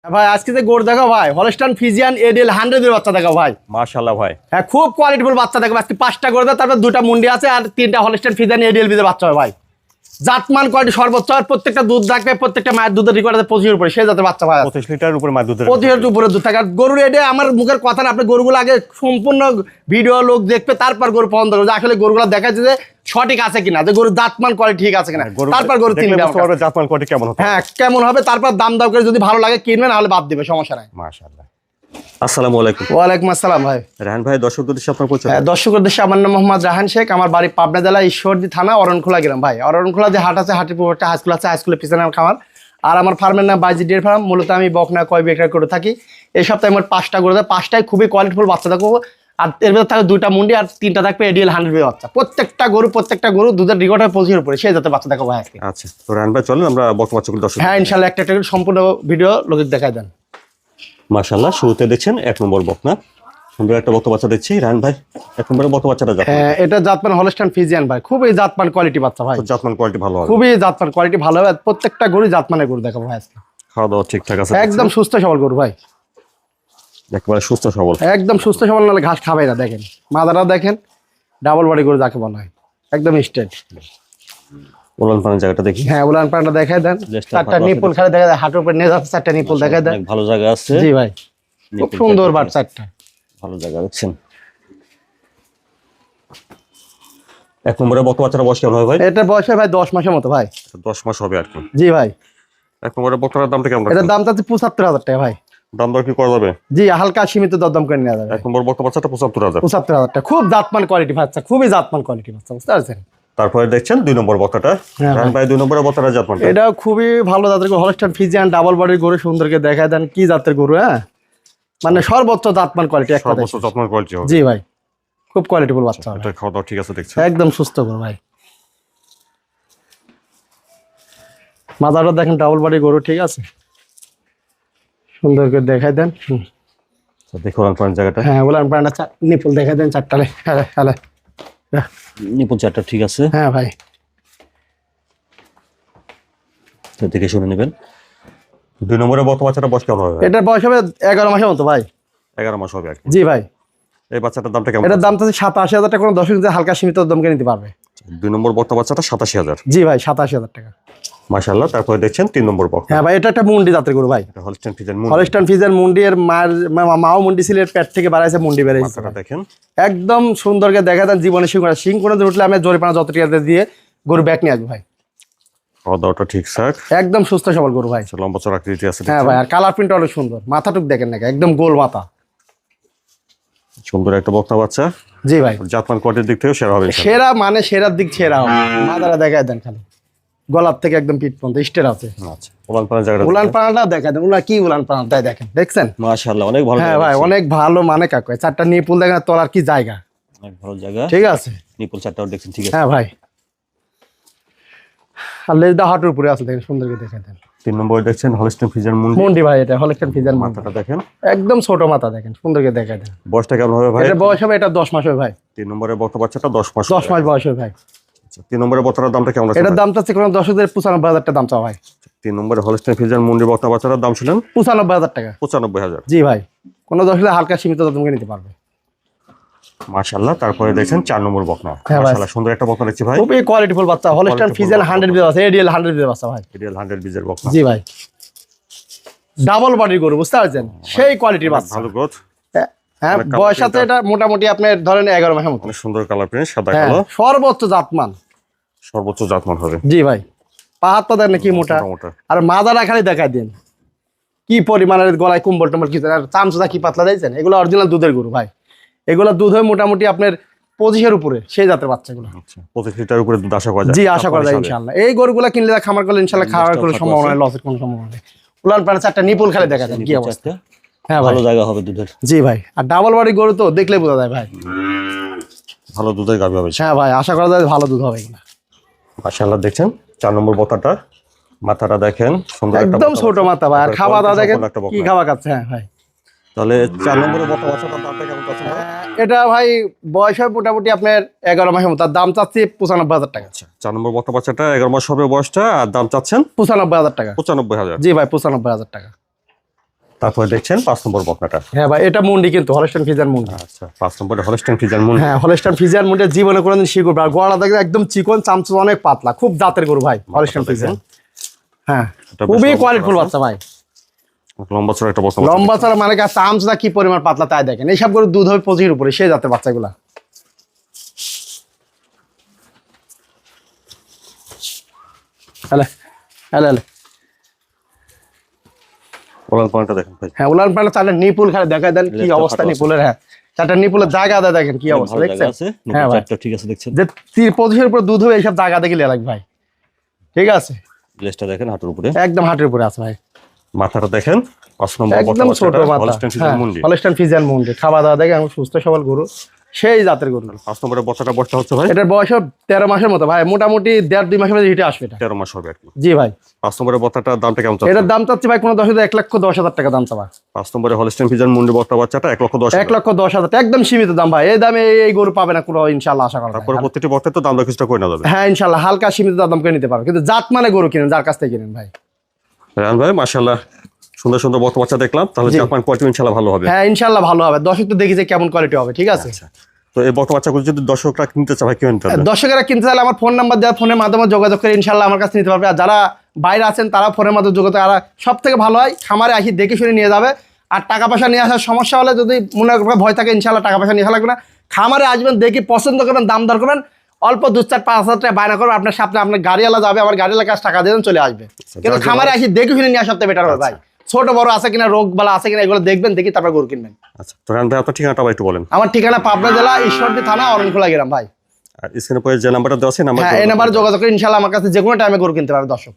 ভাই আজকে যে গরু দেখো ভাই হলস্টাইন ফ্রিজিয়ান এডিএল 100 এর বাচ্চা দেখো ভাই মাশাআল্লাহ ভাই। হ্যাঁ খুব কোয়ালিটিফুল বাচ্চা দেখো আজকে 5টা গরু দাও তারপর 2টা মুন্ডি আছে আর 3টা হলস্টাইন ফ্রিজিয়ান এডিএল বিজের বাচ্চা হবে ভাই। জাতমান কোয়ালিটি সর্বোচ্চ আর প্রত্যেকটা দুধ থাকবে প্রত্যেকটা মায়ের দুধের রেকর্ড আছে 25 এর উপরে সেই জাতের বাচ্চা ভাই 25 লিটার উপরে মায়ের দুধের 25 এর উপরে দুধ থাকে। আর গরুর এটা আমার মুখের কথা না, আপনি গরুগুলো আগে সম্পূর্ণ ভিডিও লোক দেখবে তারপর গরু পছন্দ করবে আসলে গরুগুলো দেখাচ্ছে যে সঠিক আছে কিনা, যে গরুর দাঁতমান কোয়ালিটি ঠিক আছে কিনা, তারপর গরু কিনবে জাতমান কোয়ালিটি কেমন হবে। হ্যাঁ কেমন হবে তারপর দাম দাও করে যদি ভালো লাগে কিনবে, না হলে বাদ দিবে, সমস্যা নাই। মাশাআল্লাহ। আসসালামু আলাইকুম। ওয়ালাইকুম আসসালাম ভাই। রাহান ভাই দর্শকদের উদ্দেশ্যে আপনার পরিচয়। দর্শক উদ্দেশ্যে আমার নাম মোহাম্মদ রাহান শেখ, আমার বাড়ি পাবনা জেলা ঈশ্বরদী থানা অরণখোলা গ্রাম ভাই। অরণখোলা যে হাট আছে হাটের পুরো একটা হাই স্কুল আছে, হাই স্কুলের পিছনে আমার খামার। আর আমার ফার্মের নাম বাইজি ডেয়ারি ফার্ম। মূলত আমি বকনা কয় বিক্রয় করে থাকি। এই সপ্তাহে আমার 5টা গরু দেয়, 5টাই খুবই কোয়ালিটিফুল বাচ্চা দেখো। আর এর ভেতর থাকে 2টা মুন্ডি আর 3টা থাকবে এডিএল 100 বাচ্চা। প্রত্যেকটা গরু দুধের রেকর্ড হয় 25 এর উপরে সেই জাতের বাচ্চা দেখো ভাই। আচ্ছা তো রাহান ভাই চলেন আমরা বকনা বাচ্চাগুলো দর্শক। হ্যাঁ ইনশাআল্লাহ একটা একটা সম্পূর্ণ ভিডিও লোকে দেখাই দেন। মাশাআল্লাহ শুরুতে দেখছেন 1 নম্বর বকনা, সুন্দর একটা বকনা বাচ্চা দেখছি। রাহান ভাই 1 নম্বরে বকনা বাচ্চাটা জাতমান। হ্যাঁ এটা জাতমান হলস্টাইন ফ্রিজিয়ান ভাই, খুবই জাতমান কোয়ালিটি বাচ্চা ভাই। জাতমান কোয়ালিটি ভালো হবে, খুবই জাতমান কোয়ালিটি ভালো হবে। প্রত্যেকটা গরু জাতমানের গরু দেখাবো ভাই আজকে। খাওয়া দাওয়া ঠিকঠাক আছে, একদম সুস্থ সবল গরু ভাই, একেবারে সুস্থ সবল, একদম সুস্থ সবল, নাহলে ঘাস খাবে না। দেখেন মাদারা দেখেন, ডাবল বডি গরু যাকে বলা হয়, একদম স্ট্রেট। উলান পানের জায়গাটা দেখি। হ্যাঁ উলান পানটা দেখাই দেন, চারটা নিপুল খালি দেখা যায়, হাঁটুর উপর নেজ আছে, চারটা নিপুল দেখাই দেন। ভালো জায়গা আছে জি ভাই, খুব সুন্দর বাট চারটা, ভালো জায়গা দেখছেন। 1 নম্বরে বকনা বাচ্চাটা বয়স কেমন হবে ভাই? এটা বয়স হয় ভাই 10 মাসের মতো ভাই। 10 মাস হবে আর কি। জি ভাই। 1 নম্বরে বকনার দামটা কেমন? এটার দাম চাচ্ছি 75,000 টাকা ভাই। দাম দর কি করা যাবে? জি হালকা সীমিত দরদাম করে নেওয়া যাবে। 1 নম্বর বকনা বাচ্চাটা 75,000। 75,000 টাকা, খুব জাতমান কোয়ালিটি বাচ্চা, খুবই জাতমান কোয়ালিটি বাচ্চা, বুঝতে পারছেন। তারপরে দেখছেন 2 নম্বর বকনাটা। রাহান ভাই 2 নম্বরে বকনাটা জাতমান। এটা খুবই ভালো জাতের গরু, হলস্টাইন ফ্রিজিয়ান ডাবল বডির গরু। সুন্দরকে দেখায় দেন কি জাতের গরু। হ্যাঁ মানে সর্বোচ্চ জাতমান কোয়ালিটি, একটা সর্বোচ্চ জাতমান কোয়ালিটি হবে। জি ভাই, খুব কোয়ালিটিফুল বাচ্চা হবে। এটা খাওয়া দাওয়া ঠিক আছে দেখছেন, একদম সুস্থ গরু ভাই। মাদারটা দেখেন ডাবল বডি গরু, ঠিক আছে। সুন্দর করে দেখাই দেন। তো দেখুন উলান পানের জায়গাটা। হ্যাঁ উলান পানটা নিপুল দেখাই দেন চারটালে। হ্যাঁ নিপুল চারটা ঠিক আছে। হ্যাঁ ভাই তো দেখে শুনে নেবেন। 2 নম্বরে বকনা বাচ্চাটা বয়স কেমন হবে? এটার বয়স হবে 11 মাসের মতো ভাই। 11 মাস হবে আর কি। জি ভাই। এই বাচ্চাটার দামটা কেমন? এটার দাম তো 87,000 টাকা, কোনো দর্শক হালকা সীমিত দাম করে নিতে পারবে। 2 নম্বর বকনা বাচ্চাটা 87,000। জি ভাই 87,000 টাকা। মাশাআল্লাহ। তারপরে দেখছেন 3 নম্বর বকনা। হ্যাঁ ভাই এটা একটা মুন্ডি জাতের গরু ভাই। এটা হলস্টাইন ফ্রিজিয়ান হলস্টাইন ফ্রিজিয়ান মুন্ডি। এর মাও মুন্ডি ছিল, এর পেট থেকে বাড়াইছে, মুন্ডি বেড়েছে। বাচ্চাটা দেখেন একদম সুন্দরকে দেখা দেন। জীবনে সিং কোনো উঠলে আমি জরিপানা যত টাকা দিয়ে গরু ব্যাক নিয়ে আসবো ভাই। খাওয়া দাওয়াটা ঠিকঠাক, একদম সুস্থ সবল গরু ভাই। লম্বা চড়া আকৃতি আছে। হ্যাঁ ভাই, আর কালার প্রিন্ট অনেক সুন্দর। মাথাটুক দেখেন নাকি, একদম গোল মাথা। সুন্দর একটা বকনা বাচ্চা। জি ভাই জাতমান কোয়ালিটির দিক থেকে সেরা হবে ইনশাআল্লাহ। সেরা, মানে সেরার দিক সেরা হবে। মাদারা দেখায় দেন খালি, গলার থেকে একদম পিঠ পর্যন্ত স্টেট আছে। আচ্ছা উলান পানের জায়গাটা। উলান পানাটা দেখা দেন, উলা কি উলান পানাটাই দেখেন, দেখছেন। মাশাআল্লাহ অনেক ভালো। হ্যাঁ ভাই অনেক ভালো, মানে কাকু চারটা নিপুল দেখেন, তোলার কি জায়গা, অনেক ভালো জায়গা, ঠিক আছে। নিপুল চারটাও দেখছেন ঠিক আছে। হ্যাঁ ভাই, আর লেজটা হাঁটুর উপরে আছে দেখেন, সুন্দর করে দেখে দেন। 3 নম্বরে দেখছেন হলস্টাইন ফ্রিজিয়ান মুন্ডি ভাই, এটা হলস্টাইন ফ্রিজিয়ান মুন্ডি। মাথাটা দেখেন, একদম ছোট মাথা দেখেন, সুন্দর করে দেখে দেন। বয়সটা কেমন হবে ভাই? এটা বয়স হবে, এটা 10 মাস হবে ভাই। 3 নম্বরে বকনা বাচ্চাটা 10 মাস। 10 মাস বয়স হবে ভাই। আচ্ছা 3 নম্বরে বকনার দামটা কেমন আছে? এটার দাম চাচ্ছে কোনো দর্শকদের 95,000 টাকা দাম চাওয়া ভাই। 3 নম্বরে হলস্টাইন ফ্রিজিয়ান মুন্ডি বকনা বাচ্চাটার দাম ছিলেন 95,000 টাকা। 95,000। জি ভাই, কোনো দর্শকদের হালকা সীমিত দাম নিতে পারবে। মাশাআল্লাহ। তারপরে দেখছেন 4 নম্বর বকনা। হ্যাঁ ভাই। মাশাআল্লাহ সুন্দর একটা বকনা দেখছি ভাই। খুবই কোয়ালিটিফুল বাচ্চা, হলস্টাইন ফ্রিজিয়ান 100 বিজ আছে, এডিএল 100 বিজ বাচ্চা ভাই। এডিএল 100 বিজের বকনা। জি ভাই, ডাবল বডির গরু, বুঝতে পারছেন, সেই কোয়ালিটির বাচ্চা। ভালো গ্রোথ। হ্যাঁ বয়স আছে এটা মোটামুটি আপনার ধরেন 11 মাসের মতো। অনেক সুন্দর কালার প্রিন্ট, সাদা হ্যাঁ কালো, সর্বোচ্চ জাতমান। সর্বোচ্চ জাতমান হবে। জি ভাই, পাহাড় তো দেখেন কি মোটা, আর মাদারা খালি দেখাই দেন কি পরিমাণের, গলায় কুম্বল টম্বল কি, আর চামচা কি পাতলা দিয়েছেন। এগুলো অরিজিনাল দুধের গরু ভাই। এগুলো দুধ হয় মোটামুটি আপনার 25 উপরে, সেই জাতের বাচ্চাগুলো। আচ্ছা 25 লিটার উপরে দুধ আশা করা যায়। জি আশা করা যায় ইনশাআল্লাহ। এই গরুগুলা কিনলে খামার করলে ইনশাআল্লাহ খাওয়ার কোনো সম্ভাবনা নেই, লসের কোনো সম্ভাবনা নেই। উলান পানা চারটা নিপুল খালি দেখা দেন কি অবস্থা। হ্যাঁ ভালো জায়গা হবে দুধের। জি ভাই, আর ডাবল বডি গরু তো দেখলে বোঝা যায় ভাই, ভালো দুধের গাভী হবে। হ্যাঁ ভাই আশা করা যায় ভালো দুধ হবে কিনা। মাশাআল্লাহ। দেখছেন 4 নম্বর বকনাটা, মাথাটা দেখেন সুন্দর একটা একদম ছোট মাথা ভাই, আর খাওয়া দাওয়া দেখেন কি খাওয়া খাচ্ছে। হ্যাঁ ভাই, তাহলে 4 নম্বরের বকনা বাচ্চাটার দামটা কেমন আছে ভাই? এটা ভাই বয়স হয় মোটামুটি আপনার 11 মাসের মতো, তার দাম চাচ্ছি 95,000 টাকা। আচ্ছা 4 নম্বর বকনা বাচ্চাটা 11 মাস হবে বয়সটা, আর দাম চাচ্ছেন 95,000 টাকা। 95,000। জি ভাই 95,000 টাকা। তারপরে দেখছেন 5 নম্বর বকনাটা। হ্যাঁ ভাই, এটা মুন্ডি কিন্তু হলস্টাইন ফ্রিজিয়ান মুন্ডি। আচ্ছা, 5 নম্বরে হলস্টাইন ফ্রিজিয়ান মুন্ডি। হ্যাঁ, হলস্টাইন ফ্রিজিয়ান মুন্ডি জীবনে কোনোদিন শিখব আর গলা দেখে একদম চিকন, চামচুস অনেক পাতলা, খুব জাতের গরু ভাই হলস্টাইন ফ্রিজিয়ান। হ্যাঁ, খুবই কোয়ালিটিফুল বাচ্চা ভাই। লম্বা চড়া একটা বকনা। লম্বা চড়া মানে কি চামচুসটা কি পরিমাণ পাতলা তাই দেখেন। এইসব গরু দুধ হবে 25 উপরে, সেই জাতের বাচ্চাগুলা। Hello hello hello. ওলান পয়েন্টটা দেখেন ভাই। হ্যাঁ, উলান পাল্লা চারটা নিপুল খালি দেখায় দেন কি লেজটা অবস্থা ফাটা আছে। নিপুলের। হ্যাঁ, চারটা নিপুলের জায়গা দেখেন কি অবস্থা, ভালো জায়গা দেখছেন? আছে, হ্যাঁ ভাই, চারটা ঠিক আছে দেখছেন। যে 25 উপরে দুধ হবে এইসব জায়গা দেখে লেলাক ভাই, ঠিক আছে? লেজটা দেখেন হাঁটুর উপরে, একদম হাটের উপরে আছে ভাই, মাথাটা দেখেন 5 নম্বর একদম ছোট মাথা। হলস্টাইন ফ্রিজিয়ান মুন্ডি। হলস্টাইন ফ্রিজিয়ান মুন্ডি, খাওয়া দাওয়া দেখে আমি সুস্থ সবল গরু, সেই জাতের গরু। 5 নম্বরের বছরটা বয়সটা হচ্ছে ভাই এটার বয়স 13 মাসের মতো ভাই, মোটামুটি 1.5-2 মাসের মধ্যে হিটে আসবে এটা। 13 মাস হবে আর কি। জি ভাই। 5 নম্বরের বছরটার দামটা কেমন চাচ্ছেন? এটার দাম চাচ্ছি ভাই কোনো 1,10,10,000 টাকা দাম চাওয়া। 5 নম্বরে হলস্টাইন ফ্রিজিয়ান মুন্ডি বর্তা বাচ্চাটা 1,10,000। 1,10,000 একদম সীমিত দাম ভাই, এই দামে এই গরু পাবে না কোনো, ইনশাল্লাহ আশা করা যায়। তারপরে প্রত্যেকটি বর্তায় তো দাম দর কিছুটা করে নেওয়া যাবে। হ্যাঁ ইনশাল্লাহ, হালকা সীমিত দাম করে নিতে পারবে, কিন্তু জাত মানে গরু কিনেন যার কাছ থেকে কিনেন ভাই। রায়হান ভাই মাশাআল্লাহ সুন্দর সুন্দর বর্তা বাচ্চা দেখলাম, তাহলে জি। জাপান কোয়ালিটি ইনশাআল্লাহ ভালো হবে। হ্যাঁ ইনশাল্লাহ ভালো হবে, দর্শক তো দেখি যে কেমন কোয়ালিটি হবে, ঠিক আছে? আচ্ছা, তো এই বর্তা বাচ্চাগুলো যদি দর্শকরা কিনতে চায় ভাই কি নিতে হবে? দর্শকেরা কিনতে চাইলে আমার ফোন নাম্বার দেওয়া, ফোনের মাধ্যমে যোগাযোগ করে ইনশাল্লাহ আমার কাছে নিতে পারবে। আর যারা বাইরে আছেন তারা ফোনের মাধ্যমে যোগাযোগ, আর সব থেকে ভালো হয় খামারে আসি দেখে শুনে নিয়ে যাবে। আর টাকা পয়সা নিয়ে আসার সমস্যা হলে যদি মনে করেন ভয় থাকে, ইনশাল্লাহ টাকা পয়সা নিয়ে আসা লাগবে না। খামারে আসবেন, দেখি পছন্দ করবেন, দাম দর করবেন, অল্প 2-4-5 হাজার টাকা বায়না করবেন, আপনার সাথে আপনার গাড়িওয়ালা যাবে, আমার গাড়িওয়ালা কাছে টাকা দেবেন, চলে আসবে। কিন্তু যার খামারে আসি দেখে শুনে নিয়ে আসাতে বেটার হবে ভাই। ছোট বড় আছে কিনা, রোগ বালা আছে কিনা, এগুলো দেখবেন, দেখি তারপর গরু কিনবেন। আচ্ছা, তো রায়হান ভাই আপনার ঠিকানাটা আবার একটু বলেন। আমার ঠিকানা পাবনা জেলা ঈশ্বরদী থানা অরণখোলা গ্রাম ভাই। আর স্ক্রিনে পরে যে নাম্বারটা দেওয়া আছে নাম্বার হ্যাঁ, এই নাম্বারে যোগাযোগ করে ইনশাল্লাহ আমার কাছে যে কোনো টাইমে গরু কিনতে পারবে দর্শক।